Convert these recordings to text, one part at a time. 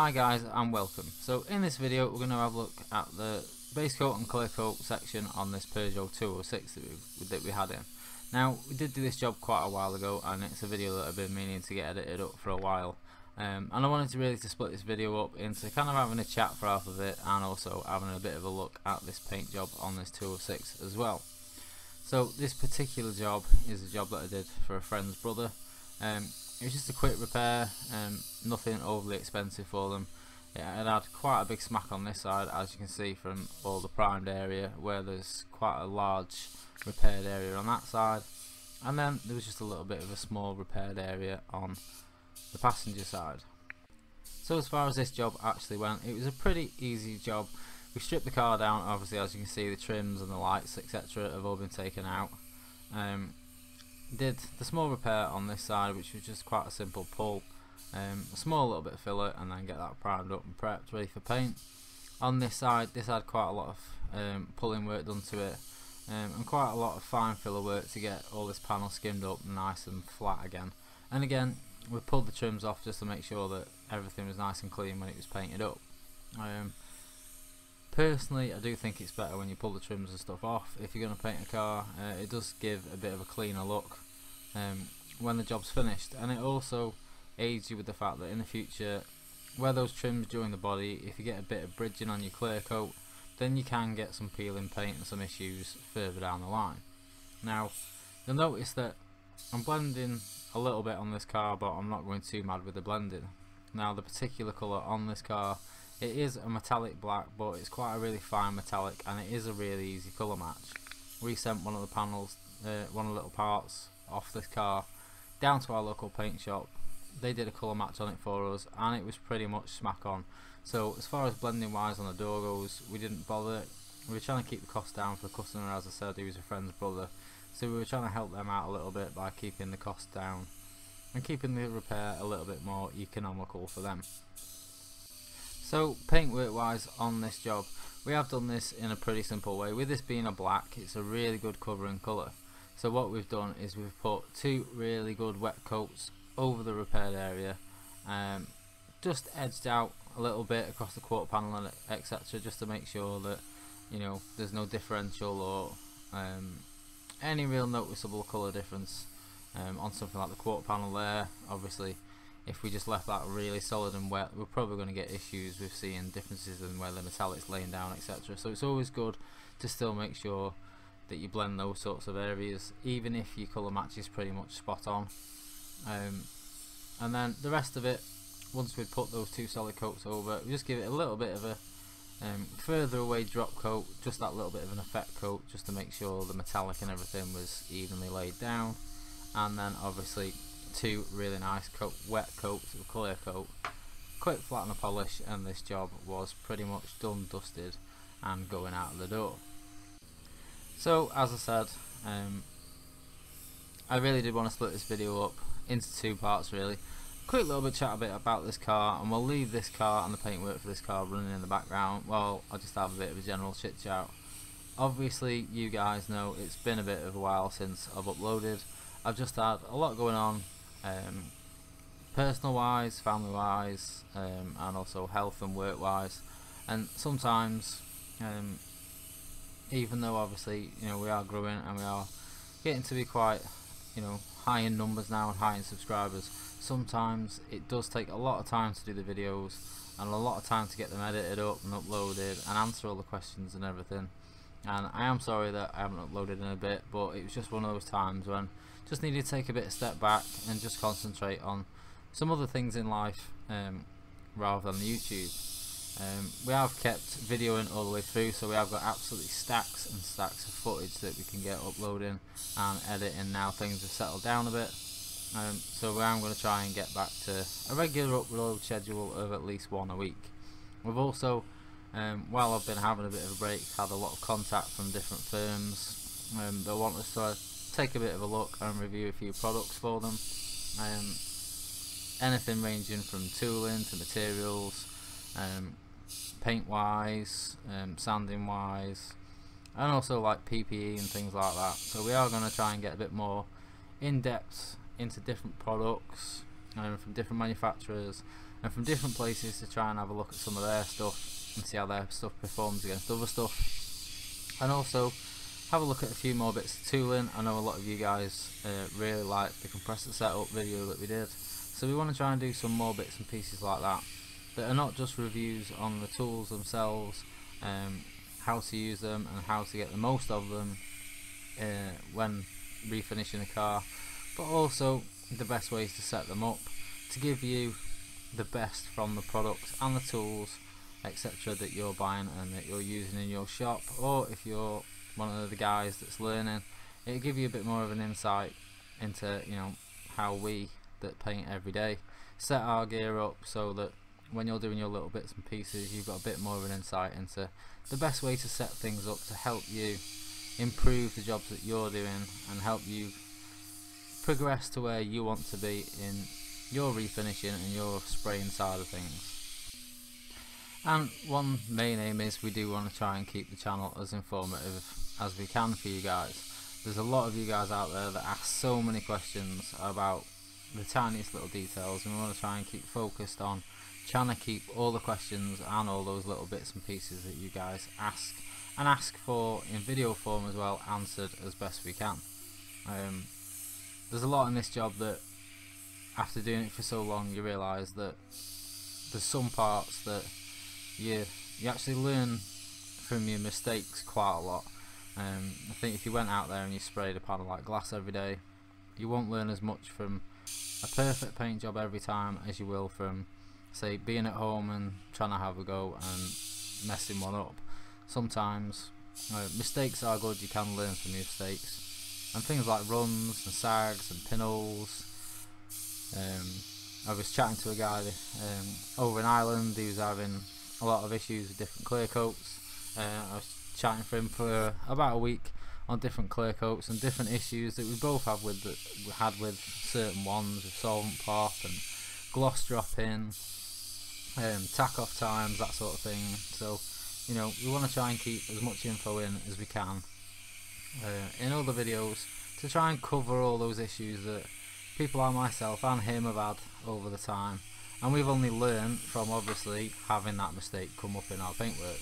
Hi guys and welcome. So in this video we're going to have a look at the base coat and clear coat section on this Peugeot 206 that we had in. Now we did do this job quite a while ago and it's a video that I've been meaning to get edited up for a while, and I wanted to split this video up into kind of having a chat for half of it and also having a bit of a look at this paint job on this 206 as well. So this particular job is a job that I did for a friend's brother. It was just a quick repair, nothing overly expensive for them. It had quite a big smack on this side, as you can see from all the primed area, where there's quite a large repaired area on that side, and then there was just a little bit of a small repaired area on the passenger side. So as far as this job actually went, it was a pretty easy job. We stripped the car down, obviously as you can see the trims and the lights etc have all been taken out. Did the small repair on this side, which was just quite a simple pull, a small little bit of filler, and then get that primed up and prepped ready for paint. On this side, this had quite a lot of pulling work done to it, and quite a lot of fine filler work to get all this panel skimmed up nice and flat again. And again, we pulled the trims off just to make sure that everything was nice and clean when it was painted up. Personally, I do think it's better when you pull the trims and stuff off if you're going to paint a car. It does give a bit of a cleaner look when the job's finished, and it also aids you with the fact that in the future, where those trims join the body, if you get a bit of bridging on your clear coat, then you can get some peeling paint and some issues further down the line. Now you'll notice that I'm blending a little bit on this car, but I'm not going too mad with the blending. Now the particular colour on this car, it is a metallic black, but it's quite a really fine metallic, and it is a really easy colour match. We sent one of the panels, one of the little parts off this car down to our local paint shop. They did a colour match on it for us and it was pretty much smack on. So as far as blending wise on the door goes, we didn't bother. We were trying to keep the cost down for the customer, as I said, he was a friend's brother, so we were trying to help them out a little bit by keeping the cost down and keeping the repair a little bit more economical for them. So paintwork wise on this job, we have done this in a pretty simple way. With this being a black, it's a really good covering colour. So what we've done is we've put two really good wet coats over the repaired area, just edged out a little bit across the quarter panel and etc, just to make sure that, you know, there's no differential or any real noticeable colour difference on something like the quarter panel there. Obviously if we just left that really solid and wet, we're probably going to get issues with seeing differences in where the metallic's laying down etc. So it's always good to still make sure that you blend those sorts of areas, even if your colour match is pretty much spot on. And then the rest of it, once we've put those two solid coats over, we just give it a little bit of a further away drop coat, just that little bit of an effect coat, just to make sure the metallic and everything was evenly laid down. And then obviously two really nice wet coats of clear coat, quick flatten and polish, and this job was pretty much done, dusted and going out of the door. So as I said, I really did want to split this video up into two parts really. Quick little bit chat a bit about this car, and we'll leave this car and the paintwork for this car running in the background while I just have a bit of a general chit chat. Obviously you guys know it's been a bit of a while since I've uploaded. I've just had a lot going on, personal wise, family wise, and also health and work wise, and sometimes even though obviously, you know, we are growing and we are getting to be quite, you know, high in numbers now and high in subscribers, sometimes it does take a lot of time to do the videos and a lot of time to get them edited up and uploaded and answer all the questions and everything. And I am sorry that I haven't uploaded in a bit, but it was just one of those times when just needed to take a bit of step back and just concentrate on some other things in life rather than YouTube. We have kept videoing all the way through, so we have got absolutely stacks and stacks of footage that we can get uploading and editing now things have settled down a bit. So I'm going to try and get back to a regular upload schedule of at least one a week. We've also, while I've been having a bit of a break, had a lot of contact from different firms that want us to take a bit of a look and review a few products for them. Anything ranging from tooling to materials, paint wise, sanding wise, and also like PPE and things like that. So we are going to try and get a bit more in depth into different products from different manufacturers and from different places to try and have a look at some of their stuff and see how their stuff performs against other stuff, and also have a look at a few more bits of tooling. I know a lot of you guys really like the compressor setup video that we did, so we want to try and do some more bits and pieces like that that are not just reviews on the tools themselves, how to use them and how to get the most of them when refinishing a car, but also the best ways to set them up to give you the best from the products and the tools, etc., that you're buying and that you're using in your shop, or if you're one of the guys that's learning, it'll give you a bit more of an insight into, you know, how we that paint every day set our gear up, so that when you're doing your little bits and pieces, you've got a bit more of an insight into the best way to set things up to help you improve the jobs that you're doing and help you progress to where you want to be in your refinishing and your spraying side of things. And one main aim is we do want to try and keep the channel as informative as we can for you guys. There's a lot of you guys out there that ask so many questions about the tiniest little details, and we want to try and keep focused on trying to keep all the questions and all those little bits and pieces that you guys ask, and ask for in video form as well, answered as best we can. There's a lot in this job that after doing it for so long you realise that there's some parts that you actually learn from your mistakes quite a lot. I think if you went out there and you sprayed a panel like glass every day, you won't learn as much from a perfect paint job every time as you will from, say, being at home and trying to have a go and messing one up. Sometimes mistakes are good, you can learn from your mistakes, and things like runs and sags and pinholes. I was chatting to a guy over in Ireland. He was having a lot of issues with different clear coats. I was chatting for him for about a week on different clear coats and different issues that we both have with we had with certain ones, with solvent pop and gloss dropping, tack off times, that sort of thing. So, you know, we want to try and keep as much info in as we can in other videos to try and cover all those issues that people like myself and him have had over the time, and we've only learned from obviously having that mistake come up in our paintwork.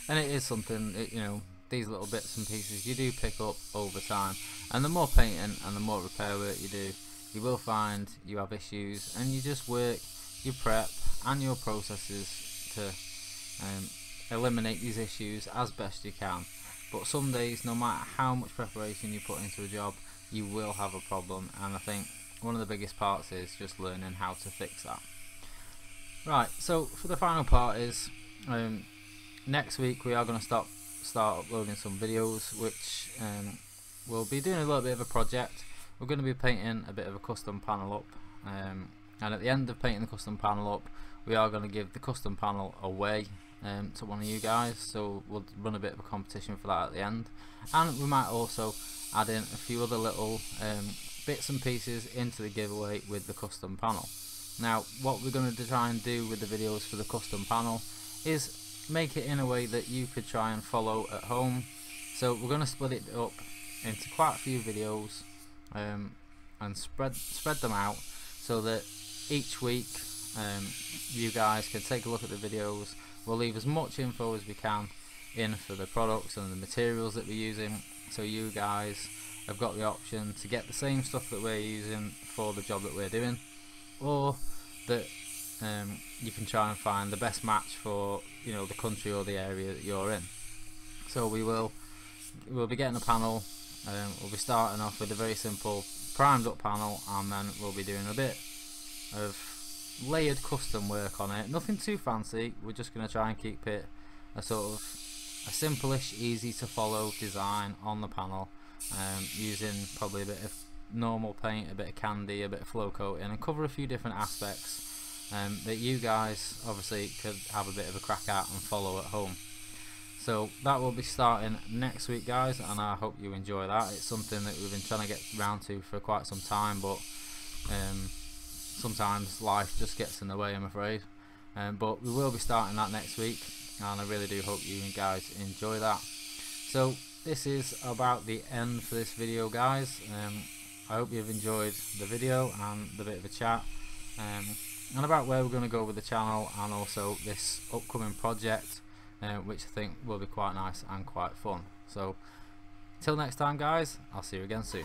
And it is something, you know, these little bits and pieces you do pick up over time, and the more painting and the more repair work you do, you will find you have issues, and you just work your prep and your processes to eliminate these issues as best you can. But some days, no matter how much preparation you put into a job, you will have a problem, and I think one of the biggest parts is just learning how to fix that. Right, so for the final part is next week we are going to start uploading some videos, which we'll be doing a little bit of a project. We're going to be painting a bit of a custom panel up, and at the end of painting the custom panel up, we are going to give the custom panel away to one of you guys, so we'll run a bit of a competition for that at the end, and we might also add in a few other little bits and pieces into the giveaway with the custom panel. Now, what we're going to try and do with the videos for the custom panel is make it in a way that you could try and follow at home. So we're going to split it up into quite a few videos and spread them out, so that each week you guys can take a look at the videos. We'll leave as much info as we can in for the products and the materials that we're using, so you guys have got the option to get the same stuff that we're using for the job that we're doing, or that you can try and find the best match for, you know, the country or the area that you're in. So we'll be getting a panel. We'll be starting off with a very simple primed up panel, and then we'll be doing a bit of layered custom work on it. Nothing too fancy, we're just going to try and keep it a sort of a simple-ish, easy to follow design on the panel, using probably a bit of normal paint, a bit of candy, a bit of flow coating, and cover a few different aspects that you guys obviously could have a bit of a crack at and follow at home. So that will be starting next week, guys, and I hope you enjoy that. It's something that we've been trying to get round to for quite some time, but sometimes life just gets in the way, I'm afraid. But we will be starting that next week, and I really do hope you guys enjoy that. So this is about the end for this video, guys. I hope you've enjoyed the video and the bit of a chat. and about where we're going to go with the channel, and also this upcoming project, which I think will be quite nice and quite fun. So till next time guys, I'll see you again soon.